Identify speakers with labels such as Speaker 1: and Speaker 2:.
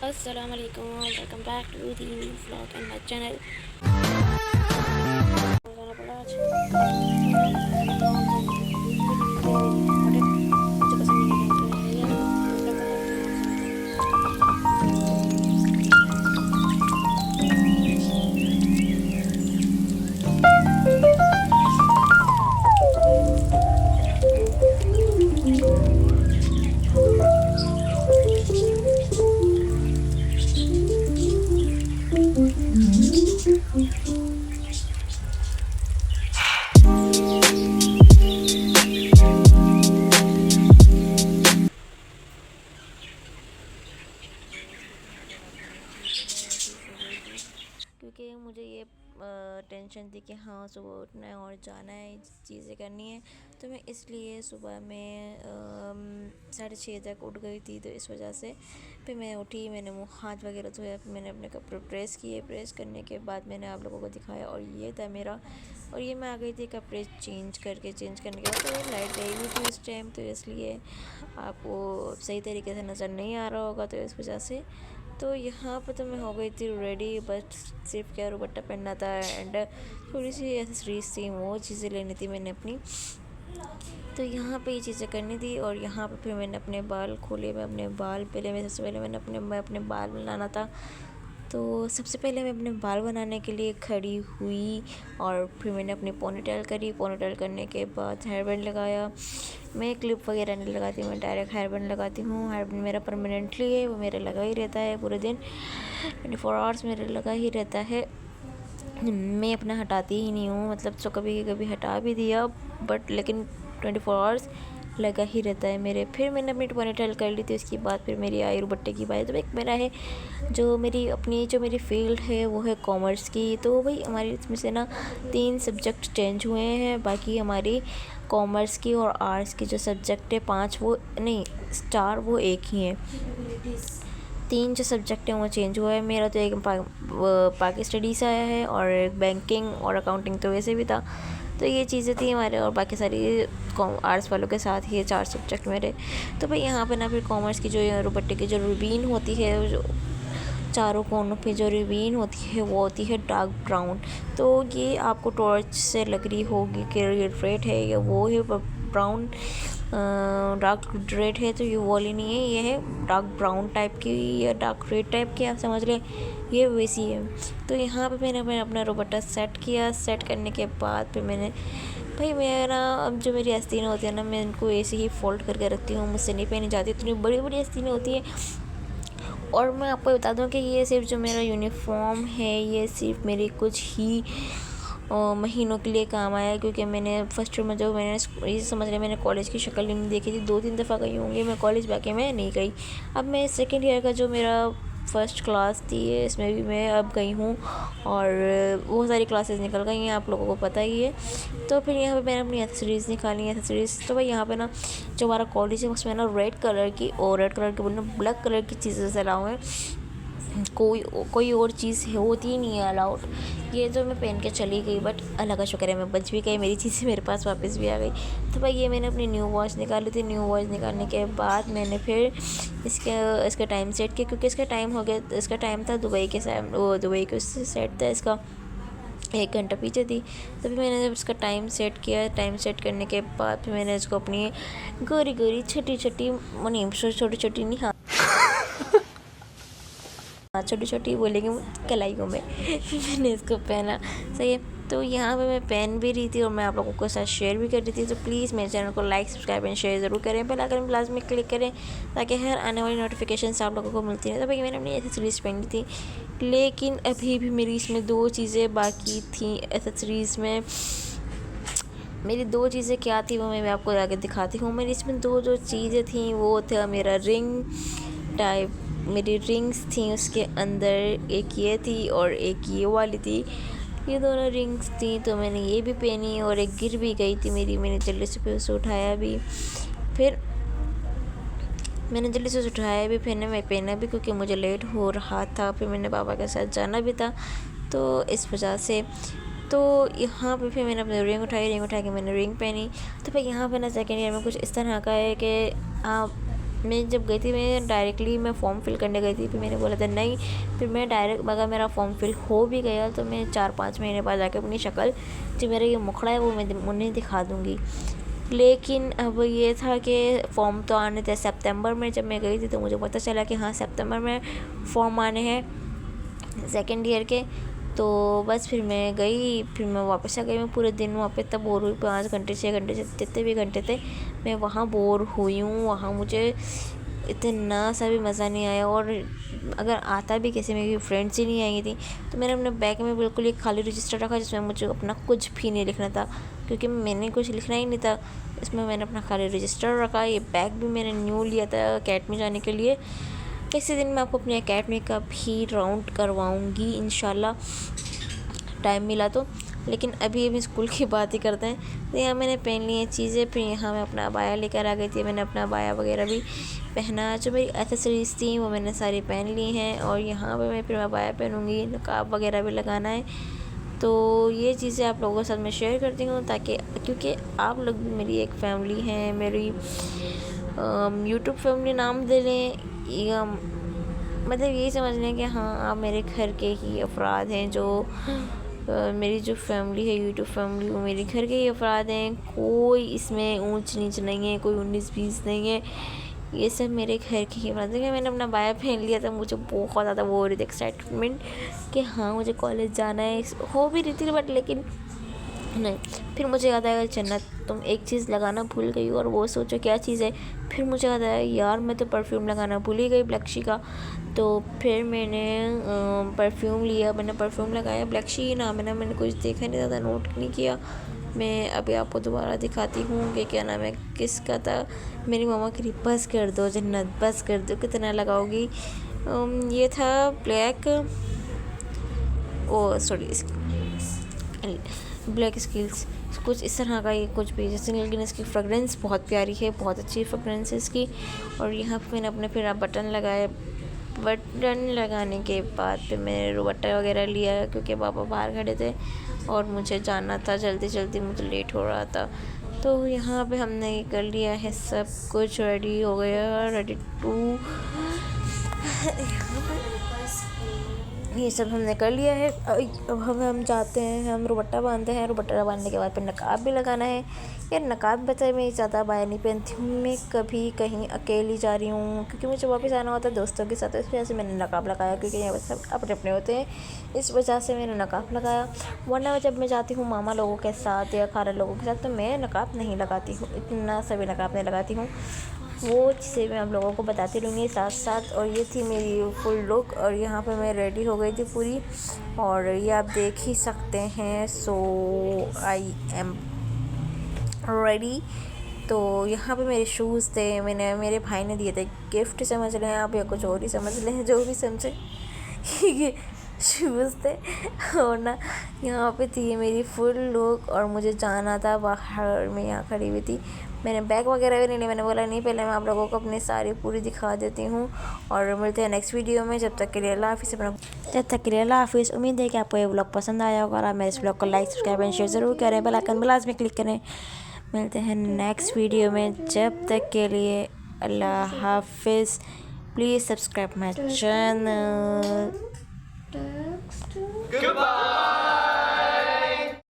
Speaker 1: Assalamualaikum, welcome back to the new vlog on my channel. जाना पड़ा आज मुझे पसंद नहीं है क्योंकि मुझे ये टेंशन थी कि हाँ सुबह उठना है और जाना है, चीज़ें करनी है। तो मैं इसलिए सुबह में 6:30 तक उठ गई थी। तो इस वजह से फिर मैं उठी, मैंने मुँह हाथ वगैरह धोया, फिर मैंने अपने कपड़े प्रेस किए। प्रेस करने के बाद मैंने आप लोगों को दिखाया और ये था मेरा। और ये मैं आ गई थी कपड़े चेंज करने के बाद। तो लाइट गई हुई थी उस टाइम, तो इसलिए आपको सही तरीके से नज़र नहीं आ रहा होगा, तो इस वजह से। तो यहाँ पर तो मैं हो गई थी रेडी, बस सिर्फ क्या दुपट्टा पहनना था एंड थोड़ी सी एक्सेसरीज थी, वो चीज़ें लेनी थी मैंने अपनी। तो यहाँ पे ये चीज़ें करनी थी। और यहाँ पे फिर मैंने अपने बाल खोले। मैं अपने बाल सबसे पहले मैं अपने बाल बनाना था। तो सबसे पहले मैं अपने बाल बनाने के लिए खड़ी हुई और फिर मैंने अपनी पोनीटेल करी। पोनीटेल करने के बाद हेयर बैंड लगाया। मैं क्लिप वगैरह नहीं लगाती, मैं डायरेक्ट हेयर बैंड लगाती हूँ। हेयर बैंड मेरा परमानेंटली है, वो मेरा लगा ही रहता है पूरे दिन, 24 आवर्स मेरा लगा ही रहता है। मैं अपना हटाती ही नहीं हूँ, मतलब तो कभी कभी हटा भी दिया, बट लेकिन 24 आवर्स लगा ही रहता है मेरे। फिर मैंने अपनी पोनीटेल कर ली थी। उसके बाद फिर मेरी आई दुपट्टे की बात। तो एक मेरा है जो मेरी फील्ड है वो है कॉमर्स की। तो भाई हमारी इसमें से ना 3 सब्जेक्ट चेंज हुए हैं। बाकी हमारी कॉमर्स की और आर्ट्स की जो सब्जेक्ट है 5 वो नहीं 4 वो एक ही हैं। 3 जो सब्जेक्ट हैं वो चेंज हुआ है। मेरा तो एक पाकि स्टडीज़ आया है और एक बैंकिंग और अकाउंटिंग तो वैसे भी था। तो ये चीज़ें थी हमारे, और बाकी सारी आर्ट्स वालों के साथ ये 4 सब्जेक्ट मेरे। तो भाई यहाँ पे ना फिर कॉमर्स की जो दुपट्टे की जो रिबीन होती है, जो चारों कोनों पे जो रिबीन होती है वो होती है डार्क ब्राउन। तो ये आपको टॉर्च से लग रही होगी कि ये रेड है या वो है ब्राउन, डार्क रेड है। तो ये वाली नहीं है, ये है डार्क ब्राउन टाइप की या डार्क रेड टाइप की, आप समझ लें, ये वैसी है। तो यहाँ पे मैंने अपना दुपट्टा सेट किया। सेट करने के बाद फिर मैंने भाई मेरा अब जो मेरी आस्तीनें होती है ना, मैं इनको ऐसे ही फोल्ड करके रखती हूँ, मुझसे नहीं पहनी जाती, इतनी बड़ी बड़ी आस्तीनें होती है। और मैं आपको बता दूं कि ये सिर्फ जो मेरा यूनिफॉर्म है ये सिर्फ मेरे कुछ ही महीनों के लिए काम आया, क्योंकि मैंने फर्स्ट ईयर में जब मैंने ये समझ रहे मैंने कॉलेज की शक्ल नहीं देखी थी। 2-3 दफ़ा गई होंगी मैं कॉलेज, बाकी मैं नहीं गई। अब मैं सेकेंड ईयर का जो मेरा फर्स्ट क्लास थी इसमें भी मैं अब गई हूँ और बहुत सारी क्लासेस निकल गई हैं, आप लोगों को पता ही है। तो फिर यहाँ पे मैंने अपनी एक्सेसरीज़ निकाली। एक्सेसरीज़ तो भाई यहाँ पे ना जो हमारा कॉलेज है उसमें ना रेड कलर की और रेड कलर के बोलना ब्लैक कलर की चीज़ें से अलाउ है, कोई और चीज़ होती ही नहीं है अलाउड। ये तो मैं पहन के चली गई, बट अल्लाह का शुक्र है मैं बच भी गई, मेरी चीज़ें मेरे पास वापस भी आ गई। तो भाई ये मैंने अपनी न्यू वॉच निकाली थी। न्यू वॉच निकालने के बाद मैंने फिर इसका टाइम सेट किया, क्योंकि इसका टाइम हो गया, इसका टाइम था दुबई के उससे सेट था इसका 1 घंटा पीछे थी। तभी मैंने जब इसका टाइम सेट किया, टाइम सेट करने के बाद फिर मैंने इसको अपनी गोरी गोरी छोटी छोटी नहीं, हाँ छोटी छोटी बोलेंगे कलाइयों में मैंने इसको पहना। सही है। तो यहाँ पे मैं पहन भी रही थी और मैं आप लोगों के साथ शेयर भी कर रही थी। तो प्लीज़ मेरे चैनल को लाइक सब्सक्राइब एंड शेयर ज़रूर करें, बेल आइकन प्लस में क्लिक करें ताकि हर आने वाली नोटिफिकेशन आप लोगों को मिलती है। तो भाई मैंने अपनी एसेसरीज़ पहनी थी, लेकिन अभी भी मेरी इसमें 2 चीज़ें बाकी थी। एसेसरीज़ में मेरी 2 चीज़ें क्या थी वो मैं आपको आगे दिखाती हूँ। मेरी इसमें 2 जो चीज़ें थी वो था मेरा रिंग टाइप, मेरी रिंग्स थी उसके अंदर, एक ये थी और एक ये वाली थी। ये दोनों रिंग्स थी तो मैंने ये भी पहनी और एक गिर भी गई थी मैंने जल्दी से फिर उसे उठाया भी। फिर मैंने जल्दी से उठाया भी, फिर मैं पहना भी क्योंकि मुझे लेट हो रहा था, फिर मैंने पापा के साथ जाना भी था, तो इस वजह से। तो यहाँ पे फिर मैंने अपनी रिंग उठा के मैंने रिंग पहनी। तो फिर यहाँ पे ना सेकेंड ईयर में कुछ इस तरह का है कि आप मैं जब गई थी मैं फॉर्म फिल करने गई थी, फिर मैंने बोला था नहीं, फिर मैं डायरेक्ट अगर मेरा फॉर्म फिल हो भी गया तो मैं 4-5 महीने बाद जाकर अपनी शक्ल जो मेरा ये मुखड़ा है वो मैं उन्हें दिखा दूँगी। लेकिन अब ये था कि फ़ॉर्म तो आने थे सितंबर में। जब मैं गई थी तो मुझे पता चला कि हाँ सितंबर में फ़ॉर्म आने हैं सेकेंड ईयर के। तो बस फिर मैं गई, फिर मैं वापस आ गई। मैं पूरे दिन वहाँ पे तब बोर हुई, 5 घंटे 6 घंटे जितने भी घंटे थे मैं वहाँ बोर हुई हूँ। वहाँ मुझे इतना सा भी मज़ा नहीं आया, और अगर आता भी कैसे, मेरी फ्रेंड्स ही नहीं आई थी। तो मैंने अपने बैग में बिल्कुल एक खाली रजिस्टर रखा जिसमें मुझे अपना कुछ भी नहीं लिखना था, क्योंकि मैंने कुछ लिखना ही नहीं था। इसमें मैंने अपना खाली रजिस्टर रखा। ये बैग भी मैंने न्यू लिया था अकेडमी जाने के लिए। किसी दिन मैं आपको अपनी अकेडमी का भी राउंड करवाऊँगी इंशाल्लाह, टाइम मिला तो। लेकिन अभी अभी स्कूल की बात ही करते हैं। तो यहाँ मैंने पहन ली हैं चीज़ें, फिर यहाँ मैं अपना अबाया लेकर आ गई थी। मैंने अपना अबाया वगैरह भी पहना, जो मेरी एक्सेसरीज़ थी वो मैंने सारी पहन ली हैं। और यहाँ पे मैं फिर अबाया पहनूँगी, नकाब वगैरह भी लगाना है। तो ये चीज़ें आप लोगों के साथ मैं शेयर करती हूँ, ताकि क्योंकि आप लोग भी मेरी एक फ़ैमिली हैं, मेरी यूट्यूब फैमिली नाम दे लें, या मतलब यही समझ लें कि हाँ आप मेरे घर के ही अफराद हैं। जो मेरी जो फैमिली है यूट्यूब फैमिली, वो मेरे घर के ही अफराद हैं। कोई इसमें ऊंच नीच नहीं है, कोई 19-20 नहीं है, ये सब मेरे घर के ही अफराद हैं। मैंने अपना बाया पहन लिया था, मुझे बहुत ज़्यादा वो हो रही थी एक्साइटमेंट कि हाँ मुझे कॉलेज जाना है, हो भी रही थी बट लेकिन नहीं। फिर मुझे याद आया जन्नत, तुम एक चीज़ लगाना भूल गई, और वो सोचो क्या चीज़ है। फिर मुझे याद आया यार मैं तो परफ्यूम लगाना भूल ही गई ब्लैकशी का। तो फिर मैंने परफ्यूम लिया, मैंने परफ्यूम लगाया ब्लैकशी ही नाम है ना, मैंने कुछ देखा नहीं, ज़्यादा नोट नहीं किया। मैं अभी आपको दोबारा दिखाती हूँ कि क्या नाम है किसका था। मेरी मामा कह रही बस कर दो जन्नत, बस कर दो, कितना लगाओगी। ये था ब्लैक, ओ सॉरी ब्लैक स्किल्स, कुछ इस तरह का ये कुछ भी जैसे, लेकिन इसकी फ्रेगरेंस बहुत प्यारी है, बहुत अच्छी फ्रेगरेंस है इसकी। और यहाँ पे मैंने अपने फिर बटन लगाए। बटन लगाने के बाद फिर मैंने दुपट्टा वगैरह लिया, क्योंकि पापा बाहर खड़े थे और मुझे जाना था जल्दी जल्दी, मुझे लेट हो रहा था। तो यहाँ पे हमने ये कर लिया है, सब कुछ रेडी हो गया, रेडी टू ये सब हमने कर लिया है। अब हम जाते हैं, हम दुपट्टा बांधते हैं। दुपट्टा बांधने के बाद फिर नकाब भी लगाना है। यार नकाब बता मैं ज़्यादा बाया नहीं पहनती हूँ, मैं कभी कहीं अकेली जा रही हूँ, क्योंकि मुझे वापस आना होता है दोस्तों के साथ, इस वजह से मैंने नकाब लगाया, क्योंकि यहाँ पर सब अपने अपने होते हैं, इस वजह से मैंने नकाब लगाया। वरना जब मैं जाती हूँ मामा लोगों के साथ या खाला लोगों के साथ तो मैं नकाब नहीं लगाती हूँ, इतना सभी नकाब नहीं लगाती हूँ। वो चीज़ें मैं आप लोगों को बताती रहूँगी साथ साथ। और ये थी मेरी फुल लुक, और यहाँ पे मैं रेडी हो गई थी पूरी, और ये आप देख ही सकते हैं। सो आई एम रेडी। तो यहाँ पे मेरे शूज़ थे, मेरे भाई ने दिए थे गिफ्ट समझ लें आप, या कुछ और ही समझ लें, जो भी समझे ये शूज़ थे। और ना यहाँ पे थी मेरी फुल लुक, और मुझे जाना था बाहर। मैं यहाँ खड़ी हुई थी, मैंने बैग वगैरह भी नहीं लिया। मैंने बोला नहीं पहले मैं आप लोगों को अपनी सारी पूरी दिखा देती हूँ, और मिलते हैं नेक्स्ट वीडियो में। जब तक के लिए अल्लाह हाफिज़। उम्मीद है कि आपको ये व्लॉग पसंद आया होगा, और आप मेरे इस व्लॉग को लाइक सब्सक्राइब एंड शेयर ज़रूर करें, बेल आइकन बेल में क्लिक करें। मिलते हैं नेक्स्ट वीडियो में, जब तक के लिए अल्लाह हाफिज़। Please subscribe my channel. Goodbye.